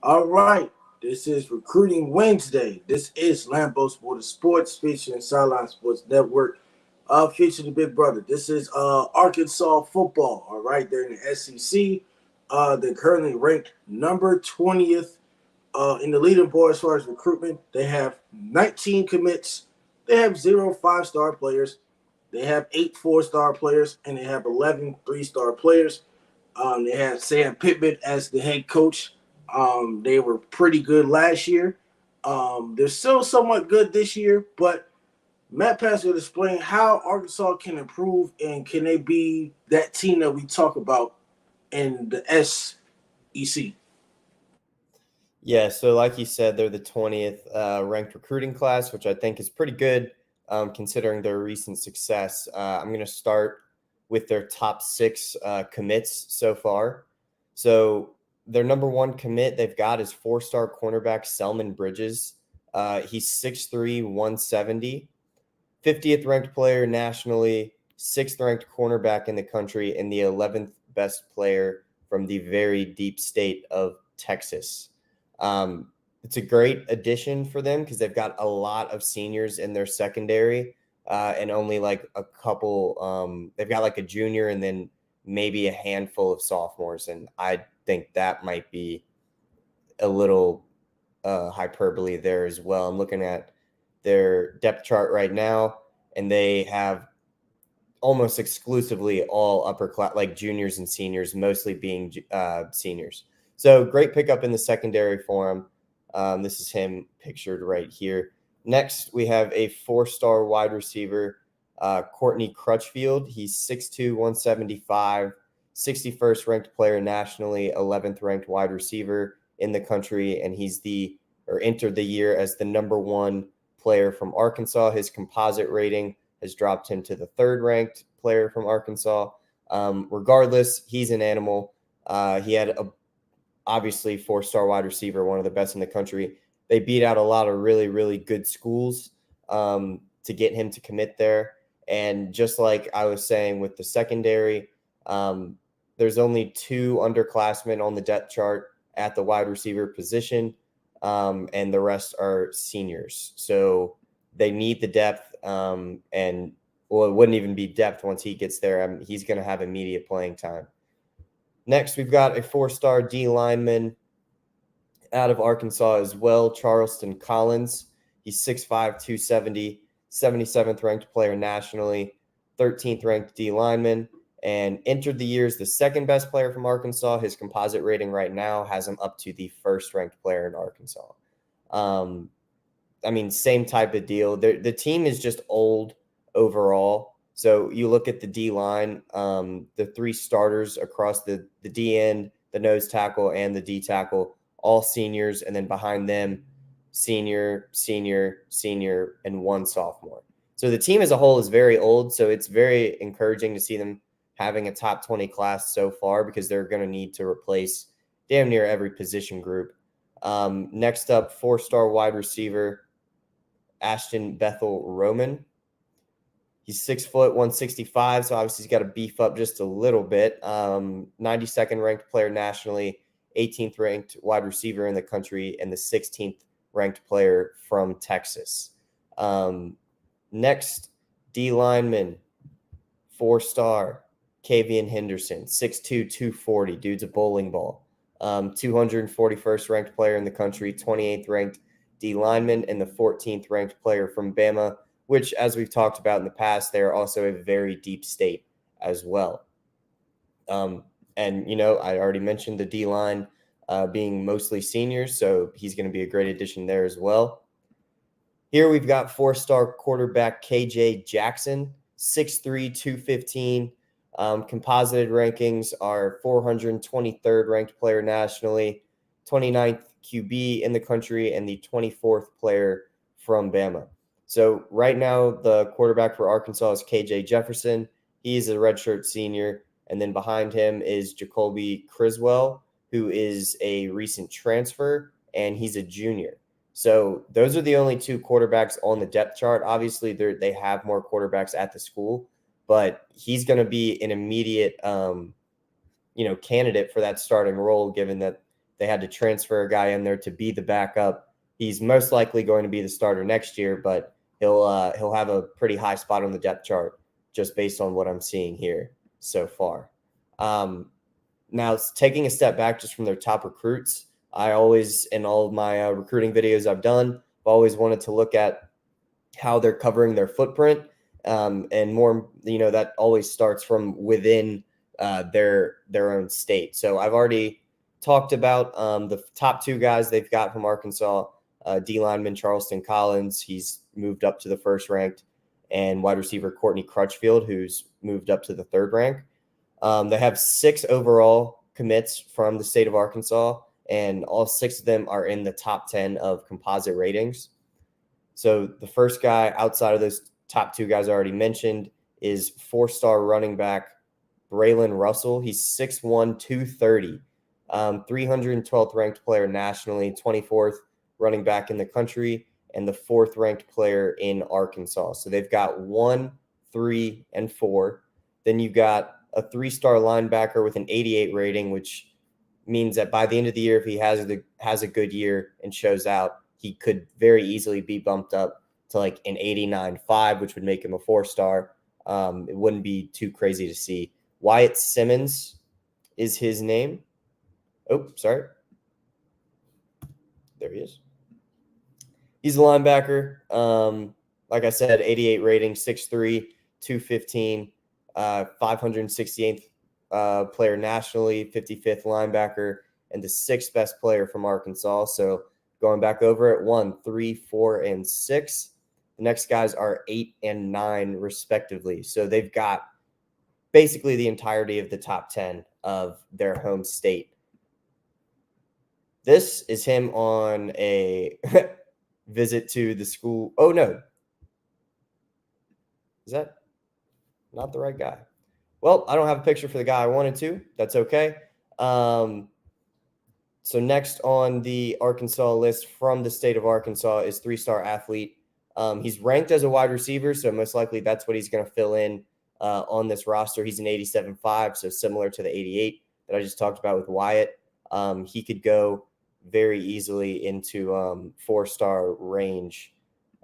All right, this is Recruiting Wednesday. This is Lambo Sports featuring Sideline Sports Network, featuring the Big Brother. This is Arkansas football. All right, they're in the SEC. They're currently ranked number 20th in the leading board as far as recruitment. They have 19 commits. They have 0 5-star players. They have 8 4-star players, and they have 11 3-star players. They had Sam Pittman as the head coach. They were pretty good last year. They're still somewhat good this year, but Matt Patt will explain how Arkansas can improve and can they be that team that we talk about in the SEC. Yeah, so like you said, they're the 20th ranked recruiting class, which I think is pretty good considering their recent success. I'm going to start with their top 6 commits so far. So their number 1 commit they've got is 4-star cornerback Selman Bridges. He's 6'3", 170, 50th ranked player nationally, 6th ranked cornerback in the country, and the 11th best player from the very deep state of Texas. It's a great addition for them because they've got a lot of seniors in their secondary and only like a couple. They've got like a junior and then maybe a handful of sophomores. And I think that might be a little hyperbole there as well. I'm looking at their depth chart right now, and they have almost exclusively all upper class, like juniors and seniors, mostly being seniors. So great pickup in the secondary for him. This is him pictured right here. Next, we have a 4-star wide receiver, Courtney Crutchfield. He's 6'2", 175, 61st ranked player nationally, 11th ranked wide receiver in the country, and entered the year as the number 1 player from Arkansas. His composite rating has dropped him to the 3rd ranked player from Arkansas. Regardless, he's an animal. He had obviously 4-star wide receiver, one of the best in the country. They beat out a lot of really, really good schools to get him to commit there. And just like I was saying with the secondary, there's only 2 underclassmen on the depth chart at the wide receiver position, and the rest are seniors. So they need the depth, and well, it wouldn't even be depth once he gets there. He's going to have immediate playing time. Next, we've got a 4-star D lineman out of Arkansas as well, Charleston Collins. He's 6'5", 270, 77th ranked player nationally, 13th ranked D lineman, and entered the year as the 2nd best player from Arkansas. His composite rating right now has him up to the 1st ranked player in Arkansas. Same type of deal. The team is just old overall. So you look at the D-line, the 3 starters across the D end, the nose tackle, and the D tackle, all seniors, and then behind them, senior, and 1 sophomore. So the team as a whole is very old, so it's very encouraging to see them having a top 20 class so far because they're going to need to replace damn near every position group. Next up, 4-star wide receiver, Ashton Bethel Roman. He's 6 foot, 165, so obviously he's got to beef up just a little bit. 92nd ranked player nationally, 18th ranked wide receiver in the country, and the 16th ranked player from Texas. Next, D lineman, 4-star, Kavian Henderson, 6'2", 240. Dude's a bowling ball. 241st ranked player in the country, 28th ranked D lineman, and the 14th ranked player from Bama, which, as we've talked about in the past, they're also a very deep state as well. And, I already mentioned the D-line being mostly seniors, so he's going to be a great addition there as well. Here we've got 4-star quarterback KJ Jackson, 6'3", 215. Composited rankings are 423rd ranked player nationally, 29th QB in the country, and the 24th player from Bama. So right now, the quarterback for Arkansas is KJ Jefferson. He's a redshirt senior. And then behind him is Jacoby Criswell, who is a recent transfer, and he's a junior. So those are the only 2 quarterbacks on the depth chart. Obviously, they have more quarterbacks at the school, but he's going to be an immediate, candidate for that starting role, given that They had to transfer a guy in there to be the backup. He's most likely going to be the starter next year, but he'll have a pretty high spot on the depth chart just based on what I'm seeing here so far. Now, taking a step back just from their top recruits, I always, in all of my recruiting videos I've done, I've always wanted to look at how they're covering their footprint. And more, that always starts from within their own state. So I've already talked about the top two guys they've got from Arkansas, D lineman Charleston Collins. He's moved up to the first ranked, and wide receiver Courtney Crutchfield, who's moved up to the third rank. They have 6 overall commits from the state of Arkansas, and all 6 of them are in the top 10 of composite ratings. So the first guy outside of those top 2 guys I already mentioned is 4-star running back Braylon Russell. He's 6'1", 230, 312th ranked player nationally, 24th running back in the country, and the 4th ranked player in Arkansas. So they've got 1, 3, and 4. Then you got a 3-star linebacker with an 88 rating, which means that by the end of the year, if he has a good year and shows out, he could very easily be bumped up to like an 89.5, which would make him a 4-star. It wouldn't be too crazy to see. Wyatt Simmons is his name. Oh, sorry. There he is. He's a linebacker. Like I said, 88 rating, 6'3", 215, 568th player nationally, 55th linebacker, and the 6th best player from Arkansas. So going back over it, 1, 3, 4, and 6. The next guys are 8 and 9, respectively. So they've got basically the entirety of the top 10 of their home state. This is him on a visit to the school. Oh, no. Is that not the right guy? Well, I don't have a picture for the guy I wanted to. That's okay. So next on the Arkansas list from the state of Arkansas is 3-star athlete. He's ranked as a wide receiver, so most likely that's what he's going to fill in on this roster. He's an 87.5, so similar to the 88 that I just talked about with Wyatt. He could go very easily into 4-star range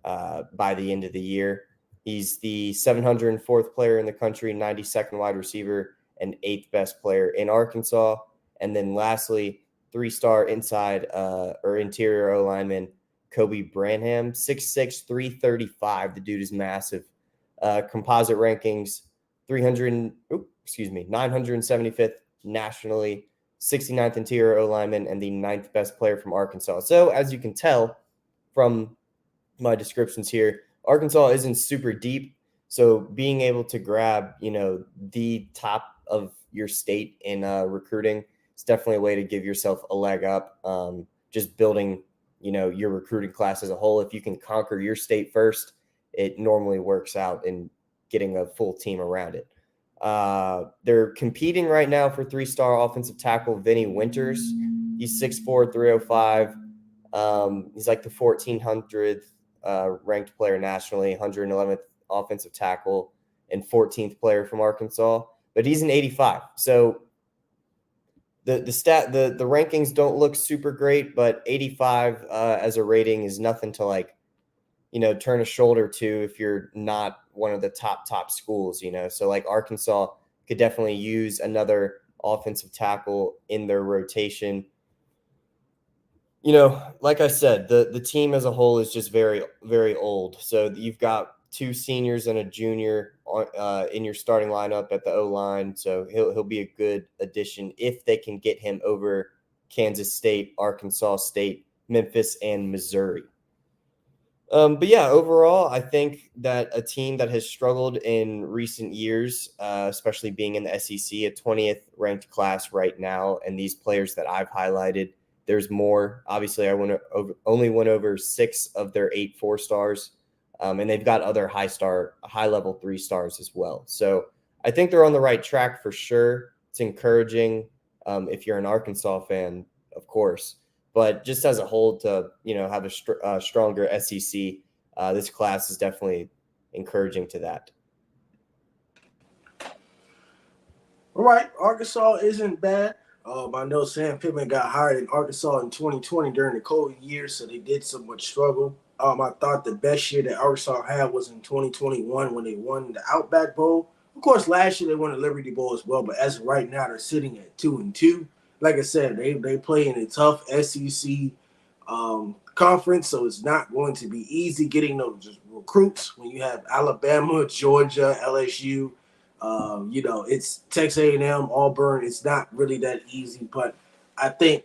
by the end of the year. He's the 704th player in the country, 92nd wide receiver, and 8th best player in Arkansas. And then lastly, 3-star inside or interior O-lineman Kobe Branham, 6'6", 335. The dude is massive. Composite rankings, 975th nationally, 69th interior O-lineman, and the 9th best player from Arkansas. So as you can tell from my descriptions here, Arkansas isn't super deep. So being able to grab, the top of your state in recruiting, it's definitely a way to give yourself a leg up. Just building, your recruiting class as a whole. If you can conquer your state first, it normally works out in getting a full team around it. They're competing right now for 3-star offensive tackle Vinny Winters. He's 6'4", 305. He's like the 1,400th ranked player nationally, 111th offensive tackle, and 14th player from Arkansas. But he's an 85. So the rankings don't look super great, but 85 as a rating is nothing to turn a shoulder to if you're not one of the top schools, So like Arkansas could definitely use another offensive tackle in their rotation. Like I said, the team as a whole is just very, very old. So you've got 2 seniors and a junior in your starting lineup at the O-line. So he'll be a good addition if they can get him over Kansas State, Arkansas State, Memphis, and Missouri. But yeah, overall, I think that a team that has struggled in recent years, especially being in the SEC, a 20th ranked class right now, and these players that I've highlighted, there's more. Obviously, I only went over 6 of their 8 4-stars, and they've got other high-level 3-stars as well. So I think they're on the right track for sure. It's encouraging if you're an Arkansas fan, of course. But just as a whole, to have a stronger SEC, this class is definitely encouraging to that. All right, Arkansas isn't bad. I know Sam Pittman got hired in Arkansas in 2020 during the COVID year, so they did somewhat struggle. I thought the best year that Arkansas had was in 2021 when they won the Outback Bowl. Of course, last year they won the Liberty Bowl as well, but as of right now, they're sitting at 2-2. Like I said, they play in a tough SEC conference, so it's not going to be easy getting those recruits when you have Alabama, Georgia, LSU. It's Texas A&M, Auburn. It's not really that easy, but I think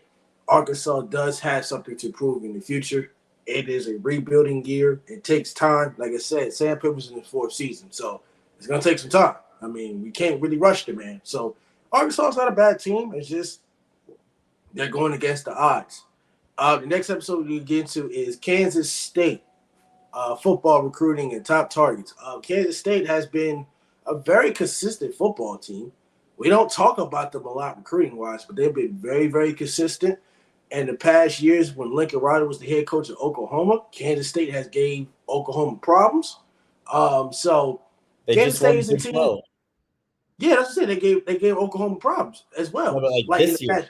Arkansas does have something to prove in the future. It is a rebuilding year. It takes time. Like I said, Sam Pittman's in his fourth season, so it's going to take some time. I mean, we can't really rush the man. So Arkansas is not a bad team. It's just they're going against the odds. The next episode we get into is Kansas State football recruiting and top targets. Kansas State has been a very consistent football team. We don't talk about them a lot recruiting wise, but they've been very, very consistent. And the past years, when Lincoln Riley was the head coach of Oklahoma, Kansas State has gave Oklahoma problems. So They Kansas just won State is a the Big team. 12. Yeah, that's what I said. They gave Oklahoma problems as No, well. but like Like in this the year, past.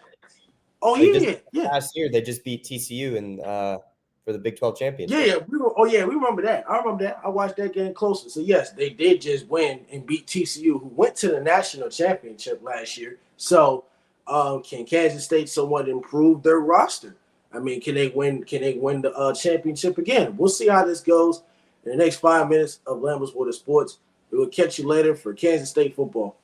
Oh like yeah. last year, they just beat TCU for the Big 12 championship. Yeah. We remember that. I remember that. I watched that game closer. So yes, they did just win and beat TCU, who went to the national championship last year. So, can Kansas State somewhat improve their roster? I mean, can they win? Can they win the championship again? We'll see how this goes in the next 5 minutes of Lambeau's Water Sports. We will catch you later for Kansas State football.